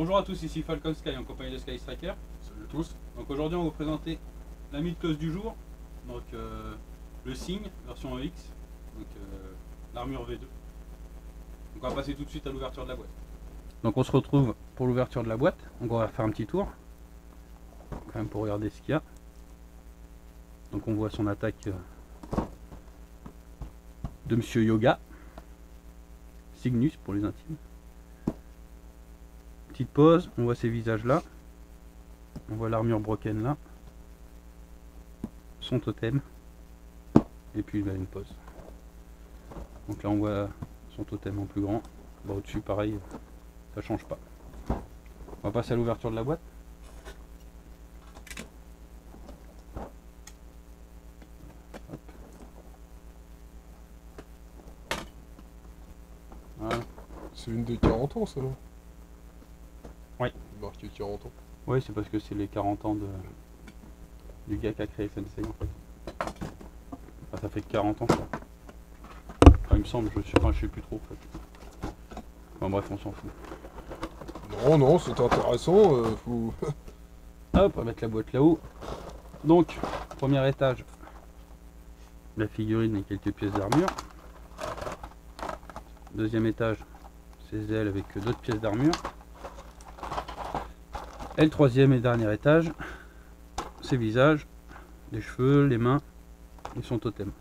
Bonjour à tous, ici Falcon Sky en compagnie de Sky Striker. Salut à tous. Donc aujourd'hui on va vous présenter la mid-close du jour, donc le Signe version EX, donc l'armure V2. Donc on va passer tout de suite à l'ouverture de la boîte. Donc on se retrouve pour l'ouverture de la boîte, donc on va faire un petit tour, quand même pour regarder ce qu'il y a. Donc on voit son attaque de Monsieur Yoga, Cygnus pour les intimes. Petite pause, on voit ces visages là, on voit l'armure broken là, son totem, et puis il y a une pause. Donc là on voit son totem en plus grand, bah, au-dessus pareil, ça change pas. On va passer à l'ouverture de la boîte. Hop. Voilà. C'est une des 40 ans, ça, non? Oui. Marqué 40 ans. Oui, c'est parce que c'est les 40 ans du gars qui a créé Sensei en fait. Enfin, ça fait 40 ans ça. Enfin, il me semble, je sais plus trop en fait. Enfin bref, on s'en fout. Non, c'est intéressant, faut... Hop, on va mettre la boîte là-haut. Donc, premier étage, la figurine et quelques pièces d'armure. Deuxième étage, ses ailes avec d'autres pièces d'armure. Et le troisième et dernier étage, ses visages, les cheveux, les mains et son totem.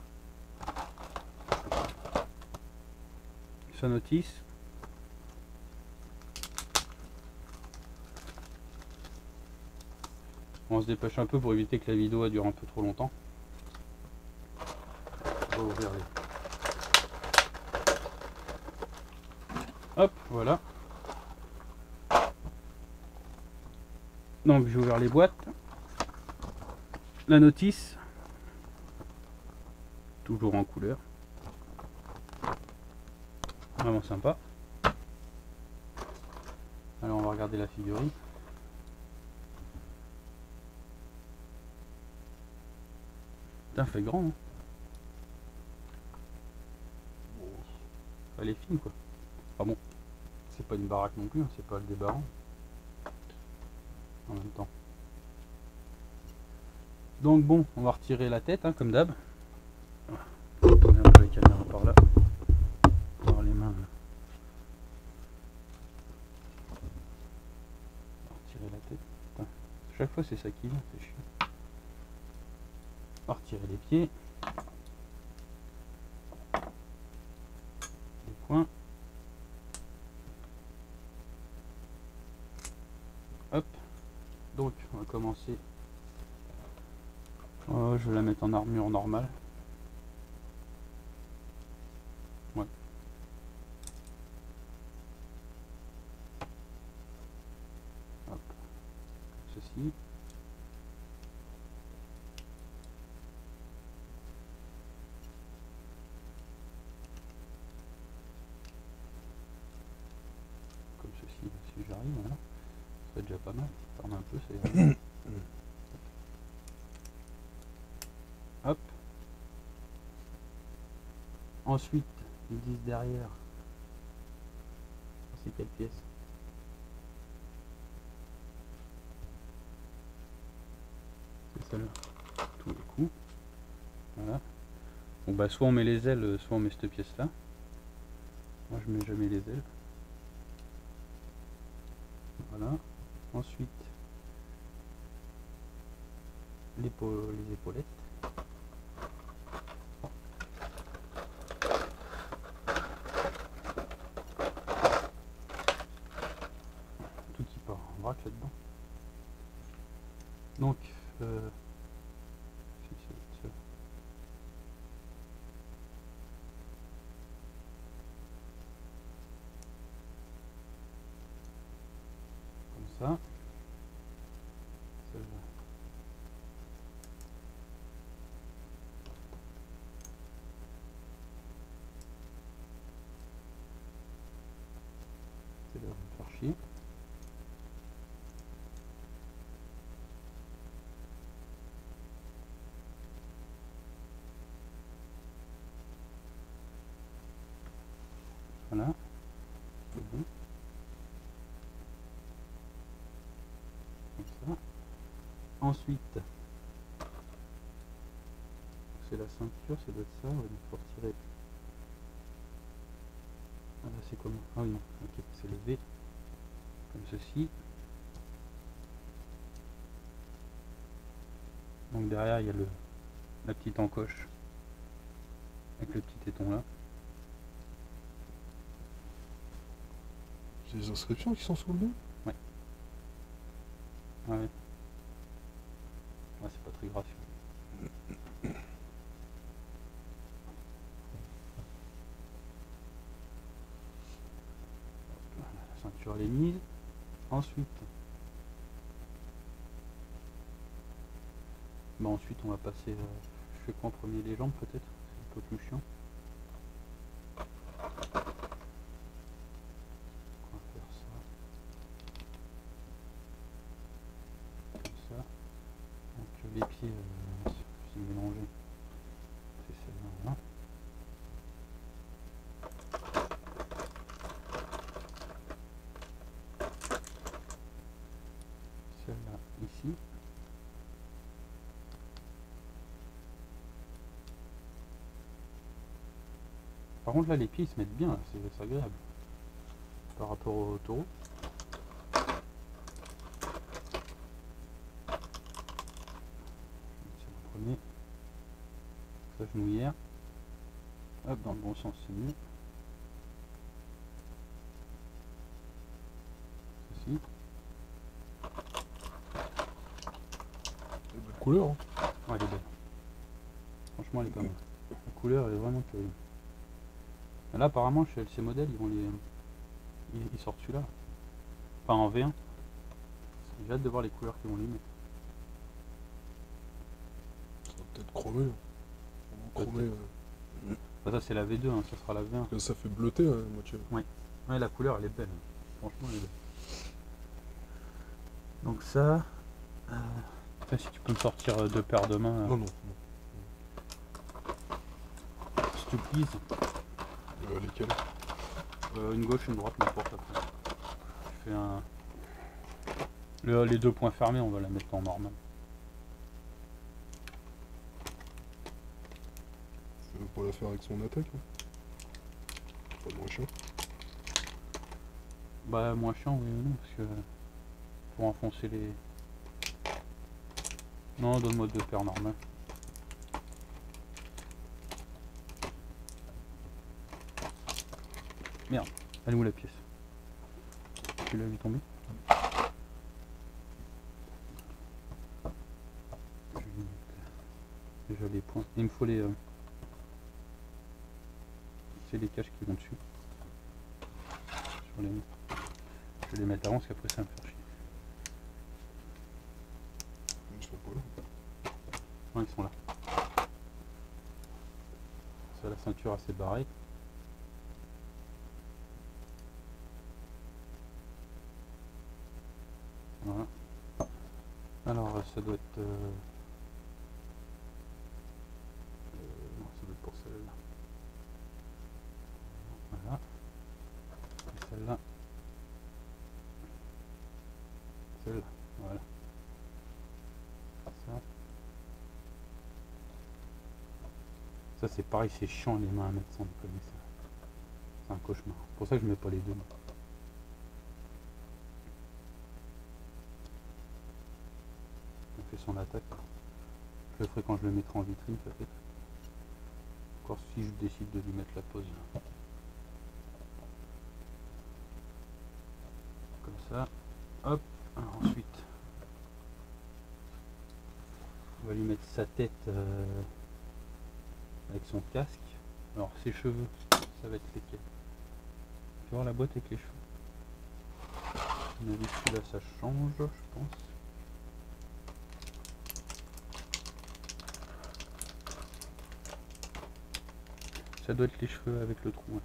Sa notice. On se dépêche un peu pour éviter que la vidéo dure un peu trop longtemps. On va ouvrir les... Hop, voilà. Donc j'ai ouvert les boîtes. La notice. Toujours en couleur. Vraiment sympa. Alors on va regarder la figurine. Putain, fait grand, hein. Elle est fine quoi. Ah bon, c'est pas une baraque non plus, hein, c'est pas le débarras. En même temps. Donc bon, on va retirer la tête, hein, comme d'hab. On va tourner un peu la caméra par là. Voir les mains. On va retirer la tête. Putain, chaque fois c'est ça qui vient, c'est chiant. On va retirer les pieds. Les poings. Hop. Donc on va commencer. Oh, je vais la mettre en armure normale. Ouais. Hop. Ceci. Comme ceci, si j'arrive, voilà. Ça déjà pas mal. Ferme un peu, c'est... Hop. Ensuite, ils disent derrière. C'est quelle pièce? C'est celle-là. Tous les coups. Voilà. Bon bah soit on met les ailes, soit on met cette pièce là. Moi je mets jamais les ailes. Voilà. Ensuite les épaulettes. Tout qui part en vrac là-dedans. Donc comme ça. Celle-là. Celle-là va me faire chier. Voilà. C'est bon. Ensuite, c'est la ceinture, ça doit être ça. Ouais, donc faut retirer. Ah, c'est comment? Ah oui, non, ok, c'est le V, comme ceci. Donc derrière, il y a la petite encoche avec le petit téton là. C'est les inscriptions qui sont sur le dos? Ouais. Ouais. Ouais, c'est pas très grave. La ceinture elle est mise. Ensuite, ensuite on va passer. Je fais quoi en premier? Les jambes peut-être? C'est un peu plus chiant. On va faire ça. Comme ça. Donc les pieds, c'est mélangé. C'est celle-là. Là. Celle-là ici. Par contre là les pieds ils se mettent bien, c'est agréable par rapport au taureau. C'est le premier. Ça genouillère. Hop, dans le bon sens c'est mieux. Ceci. C'est une belle couleur. Hein. Ouais, elle est belle. Franchement elle est pas mal. La couleur est vraiment curieuse. Là apparemment chez LC Model ils vont ils sortent celui-là. Enfin en V1. J'ai hâte de voir les couleurs qu'ils vont lui mettre. Ça va peut-être chromer. Chromer. Ça c'est la V2, hein, ça sera la V1. Ça fait bleuter à moitié. Ouais, la couleur elle est belle. Franchement elle est belle. Donc ça. Si tu peux me sortir deux paires de mains. Non, non. Si tu please. Lesquels? Une gauche, une droite, n'importe après. Je fais un. Les deux points fermés, on va la mettre en normal. Tu veux pas la faire avec son attaque? Pas moins chiant. Bah moins chiant, oui ou non, parce que pour enfoncer les. Non, donne-moi deux paires normales. Merde, elle est où la pièce? Tu l'as vu tomber? Je vais mettre déjà les points. Il me faut les. C'est les caches qui vont dessus. Sur les... Je vais les mettre avant parce qu'après ça va me faire chier. Ils sont pas là. Non, ils sont là. C'est la ceinture assez barrée. Voilà. Alors ça doit être. Non, ça doit être pour celle-là. Voilà. Et celle-là. Celle-là. Voilà. Ça c'est pareil, c'est chiant les mains à mettre sans déconner ça. C'est un cauchemar. C'est pour ça que je mets pas les deux. On fait son attaque. Je le ferai quand je le mettrai en vitrine peut-être. Encore si je décide de lui mettre la pose. Comme ça. Hop. Alors ensuite. On va lui mettre sa tête avec son casque. Alors ses cheveux, ça va être lesquels? Tu vas voir la boîte avec les cheveux. On a vu que celui-là ça change, je pense. Ça doit être les cheveux avec le trou. Ouais.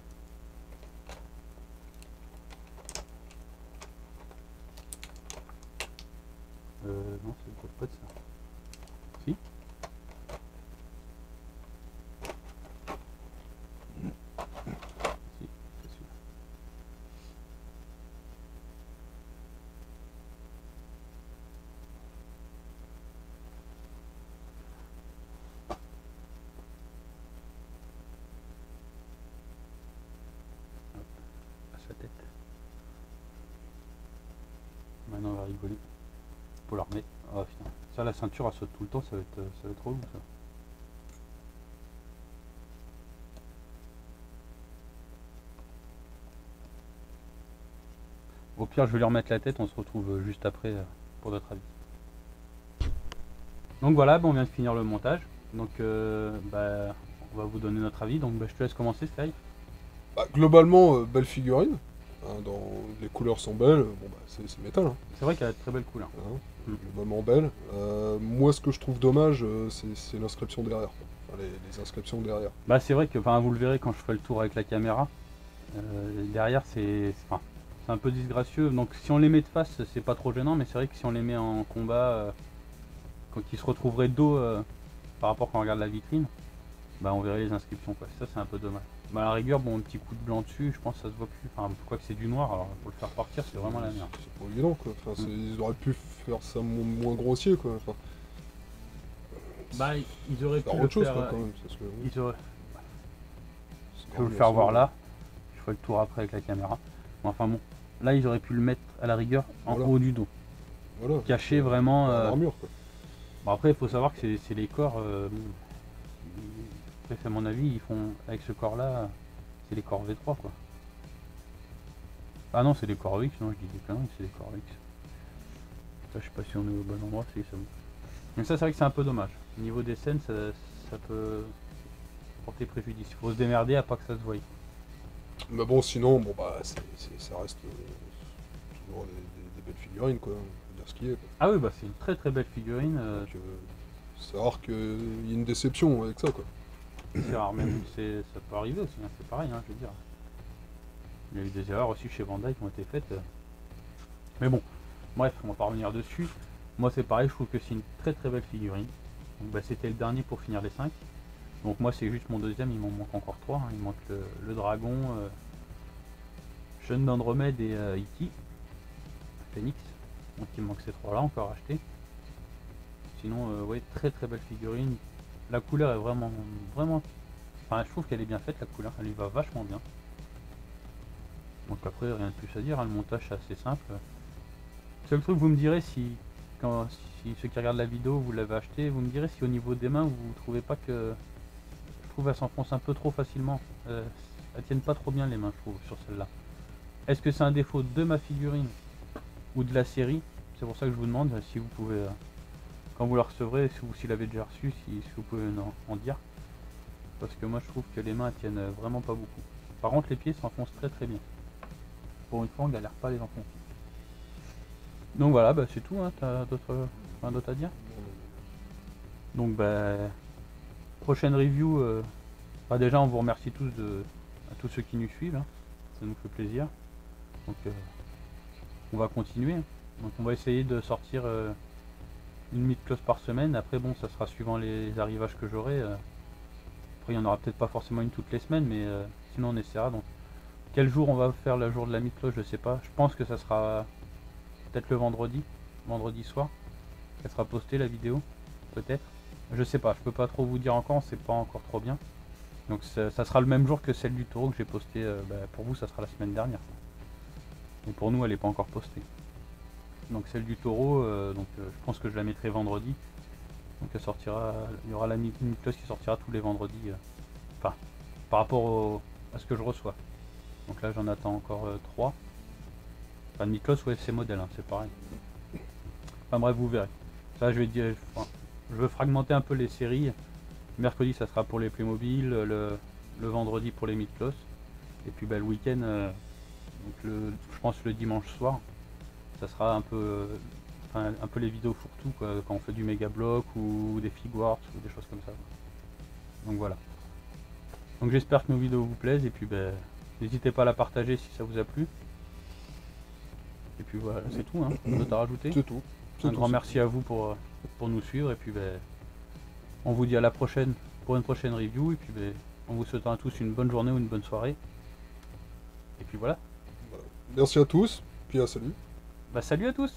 Non, ça ne doit pas être ça. Si? Si, c'est sûr. joli. Pour la remettre. Ah putain. Ça, la ceinture, elle saute tout le temps, ça va être relou ça. Au pire, je vais lui remettre la tête, on se retrouve juste après pour notre avis. Donc voilà, on vient de finir le montage. Donc bah, on va vous donner notre avis. Donc bah, je te laisse commencer, Sky. Bah, globalement, belle figurine. Hein, les couleurs sont belles. Bon, bah, c'est métal. Hein. C'est vrai qu'elle a de très belles couleurs. Hein, globalement belle. Moi, ce que je trouve dommage, c'est l'inscription derrière. Quoi. Enfin, les inscriptions derrière. Bah c'est vrai que, enfin, vous le verrez quand je ferai le tour avec la caméra. Derrière, c'est un peu disgracieux. Donc si on les met de face, c'est pas trop gênant. Mais c'est vrai que si on les met en combat, quand ils se retrouveraient de dos par rapport quand on regarde la vitrine, bah on verrait les inscriptions. Quoi. Ça, c'est un peu dommage. Bah à la rigueur, bon, un petit coup de blanc dessus, je pense que ça se voit plus. Enfin, quoi que c'est du noir, alors pour le faire partir, c'est vraiment la merde. C'est pas évident, quoi. Enfin, ils auraient pu faire ça moins grossier, quoi. Enfin, bah ils auraient pu faire le autre chose, faire. quoi, quand même. Parce que, Ils auraient... c'est Je quand vais même le faire assez- voir là. Je ferai le tour après avec la caméra. Bon, enfin bon, là ils auraient pu le mettre à la rigueur en Voilà. haut du dos. Voilà. Cacher vraiment. L'armure, quoi. Bon, après, il faut savoir que c'est les corps. Après, à mon avis, ils font avec ce corps-là, c'est les corps V3 quoi. Ah non, c'est les corps X, non, je dis des conneries, c'est les corps X. Ça, je sais pas si on est au bon endroit, c'est ça. Donc ça, c'est vrai que c'est un peu dommage. Au niveau des scènes, ça peut porter préjudice. Il faut se démerder à pas que ça se voie. Mais bon, sinon, bon, bah, ça reste toujours des belles figurines, quoi. Faut dire ce qu'il y a, quoi. Ah oui, bah c'est une très très belle figurine. Donc, c'est rare qu'il y ait une déception avec ça, quoi. C'est rare, même ça peut arriver aussi, hein, c'est pareil, hein, je veux dire. Il y a eu des erreurs aussi chez Bandai qui ont été faites. Mais bon, bref, on va pas revenir dessus. Moi c'est pareil, je trouve que c'est une très très belle figurine. Donc, bah, c'était le dernier pour finir les 5. Donc moi c'est juste mon deuxième, il m'en manque encore 3. Hein. Il manque le dragon, Jeune d'Andromède et Iki, Phoenix. Donc il me manque ces 3 là encore à acheter. Sinon, ouais, très très belle figurine. La couleur est vraiment, enfin, je trouve qu'elle est bien faite, la couleur, elle lui va vachement bien. Donc après, rien de plus à dire, hein, le montage c'est assez simple. Seul truc, vous me direz si ceux qui regardent la vidéo, vous l'avez acheté, vous me direz si au niveau des mains, vous trouvez pas que... Je trouve qu'elle s'enfonce un peu trop facilement. Elles tiennent pas trop bien les mains, je trouve, sur celle-là. Est-ce que c'est un défaut de ma figurine ou de la série? C'est pour ça que je vous demande si vous pouvez... quand vous la recevrez, si vous l'avez déjà reçu, si vous pouvez en dire. Parce que moi je trouve que les mains tiennent vraiment pas beaucoup. Par contre les pieds s'enfoncent très très bien. Pour une fois on galère pas à les enfoncer. Donc voilà, bah, c'est tout, hein. T'as d'autres à dire? Donc bah prochaine review, bah, déjà on vous remercie tous à tous ceux qui nous suivent, hein. Ça nous fait plaisir. Donc on va continuer. Donc on va essayer de sortir une mid-close par semaine. Après bon, ça sera suivant les arrivages que j'aurai. Après il n'y en aura peut-être pas forcément une toutes les semaines, mais sinon on essaiera. Donc quel jour on va faire le jour de la mid-close, je sais pas. Je pense que ça sera peut-être le vendredi soir. Elle sera postée la vidéo, peut-être. Je sais pas, je peux pas trop vous dire encore, c'est pas encore trop bien. Donc ça sera le même jour que celle du taureau que j'ai postée. Bah, pour vous ça sera la semaine dernière. Et pour nous elle n'est pas encore postée. Donc celle du taureau, je pense que je la mettrai vendredi. Donc elle sortira, il y aura la mid-close qui sortira tous les vendredis. Enfin, par rapport à ce que je reçois. Donc là j'en attends encore 3. Enfin mid-close, ouais c'est modèle, hein, c'est pareil. Enfin bref, vous verrez. Ça je vais dire, je veux fragmenter un peu les séries. Mercredi ça sera pour les Playmobil, le vendredi pour les mid-close. Et puis bah, le week-end, je pense le dimanche soir, ça sera un peu les vidéos fourre-tout quoi, quand on fait du méga bloc ou des figuarts ou des choses comme ça. Donc voilà. Donc j'espère que nos vidéos vous plaisent et puis ben, n'hésitez pas à la partager si ça vous a plu. Et puis voilà, c'est tout, hein. D'autres à rajouter? C'est tout. Un grand merci à vous pour nous suivre et puis ben, on vous dit à la prochaine pour une prochaine review et puis ben, on vous souhaite à tous une bonne journée ou une bonne soirée. Et puis voilà. Merci à tous, puis salut. Bah salut à tous.